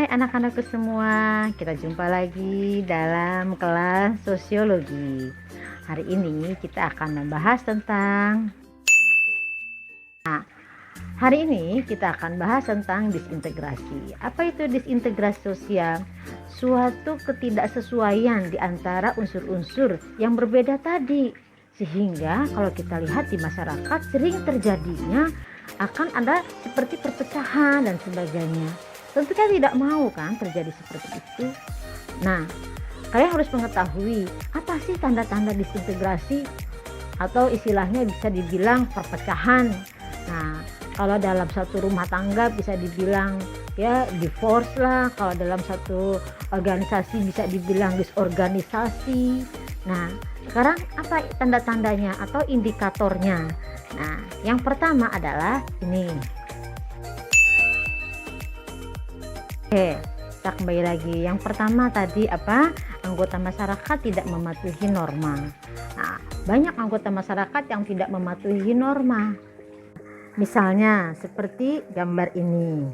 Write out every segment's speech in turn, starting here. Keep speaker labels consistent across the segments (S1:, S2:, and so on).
S1: Hai anak-anakku semua, kita jumpa lagi dalam kelas sosiologi. Hari ini kita akan membahas tentang Hari ini kita akan bahas tentang disintegrasi. Apa itu disintegrasi sosial? Suatu ketidaksesuaian di antara unsur-unsur yang berbeda tadi. Sehingga kalau kita lihat di masyarakat sering terjadinya akan ada seperti perpecahan dan sebagainya. Tentu kita tidak mau kan terjadi seperti itu. Nah, kalian harus mengetahui apa sih tanda-tanda disintegrasi atau istilahnya bisa dibilang perpecahan. Nah, kalau dalam satu rumah tangga bisa dibilang ya divorce lah, kalau dalam satu organisasi bisa dibilang disorganisasi. Nah, sekarang apa tanda-tandanya atau indikatornya? Nah, yang pertama adalah ini. Oke, kita kembali lagi. Yang pertama tadi apa? Anggota masyarakat tidak mematuhi norma. Nah, banyak anggota masyarakat yang tidak mematuhi norma. Misalnya seperti gambar ini.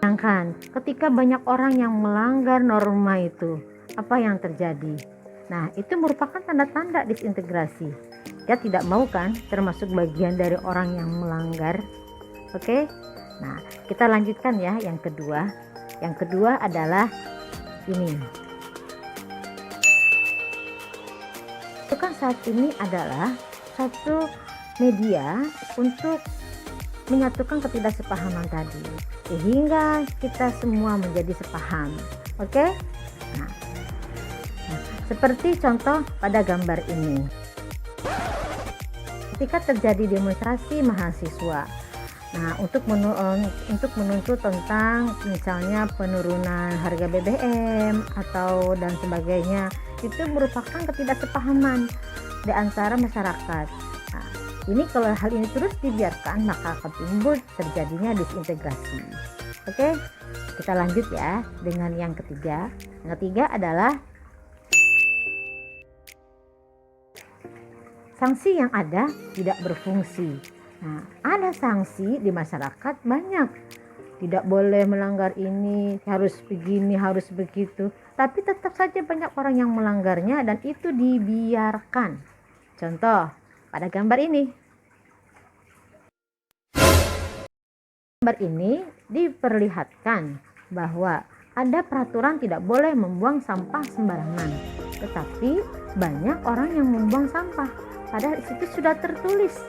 S1: Sedangkan ketika banyak orang yang melanggar norma itu, apa yang terjadi? Nah, itu merupakan tanda-tanda disintegrasi. Dia tidak mau kan termasuk bagian dari orang yang melanggar. Oke? Nah, kita lanjutkan ya yang kedua. Yang kedua adalah ini. Itu kan saat ini adalah satu media untuk menyatukan ketidaksepahaman tadi. Sehingga kita semua menjadi sepaham. Oke? Nah, seperti contoh pada gambar ini. Ketika terjadi demonstrasi mahasiswa, nah untuk menuntut tentang misalnya penurunan harga BBM atau dan sebagainya, itu merupakan ketidaksepahaman di antara masyarakat. Nah, ini kalau hal ini terus dibiarkan maka akan timbul terjadinya disintegrasi. Oke, kita lanjut ya dengan yang ketiga. Yang ketiga adalah sanksi yang ada tidak berfungsi. Nah, ada sanksi di masyarakat banyak. Tidak boleh melanggar ini, harus begini, harus begitu. Tapi tetap saja banyak orang yang melanggarnya dan itu dibiarkan. Contoh, pada gambar ini. Gambar ini diperlihatkan bahwa ada peraturan tidak boleh membuang sampah sembarangan. Tetapi banyak orang yang membuang sampah. Padahal di situ sudah tertulis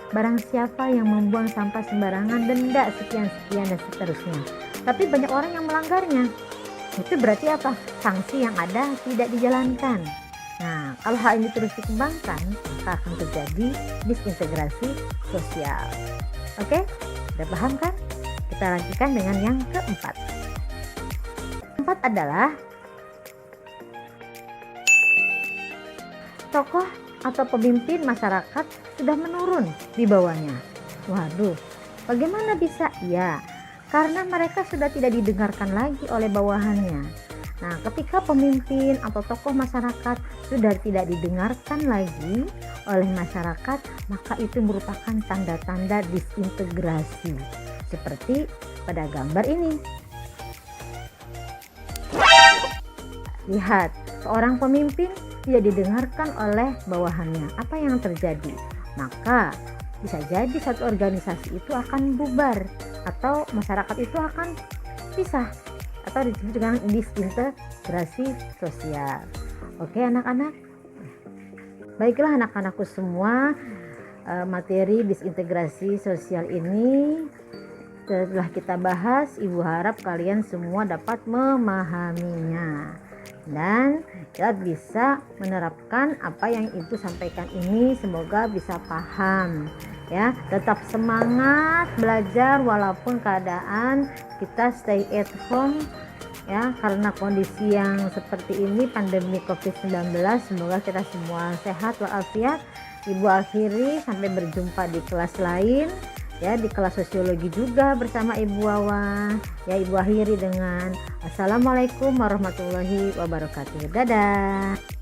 S1: barang siapa yang membuang sampah sembarangan denda sekian-sekian dan seterusnya. Tapi banyak orang yang melanggarnya. Itu berarti apa? Sanksi yang ada tidak dijalankan. Nah, kalau hal ini terus dikembangkan, maka akan terjadi disintegrasi sosial. Oke? Sudah paham kan? Kita lanjutkan dengan yang keempat. Keempat adalah tokoh atau pemimpin masyarakat sudah menurun di bawahnya. Waduh, bagaimana bisa? Ya, karena mereka sudah tidak didengarkan lagi oleh bawahannya. Nah, ketika pemimpin atau tokoh masyarakat sudah tidak didengarkan lagi oleh masyarakat, maka itu merupakan tanda-tanda disintegrasi. Seperti pada gambar ini. Lihat, seorang pemimpin tidak didengarkan oleh bawahannya. Apa yang terjadi? Maka bisa jadi satu organisasi itu akan bubar atau masyarakat itu akan pisah atau disebut dengan disintegrasi sosial. Oke anak-anak? Baiklah anak-anakku semua, materi disintegrasi sosial ini setelah kita bahas, Ibu harap kalian semua dapat memahaminya dan kita bisa menerapkan apa yang Ibu sampaikan ini. Semoga bisa paham ya. Tetap semangat belajar walaupun keadaan kita stay at home ya, karena kondisi yang seperti ini, pandemi COVID-19. Semoga kita semua sehat walafiat. Ibu akhiri, sampai berjumpa di kelas lain ya, di kelas sosiologi juga bersama Ibu Wawa ya. Ibu akhiri dengan Assalamualaikum warahmatullahi wabarakatuh. Dadah.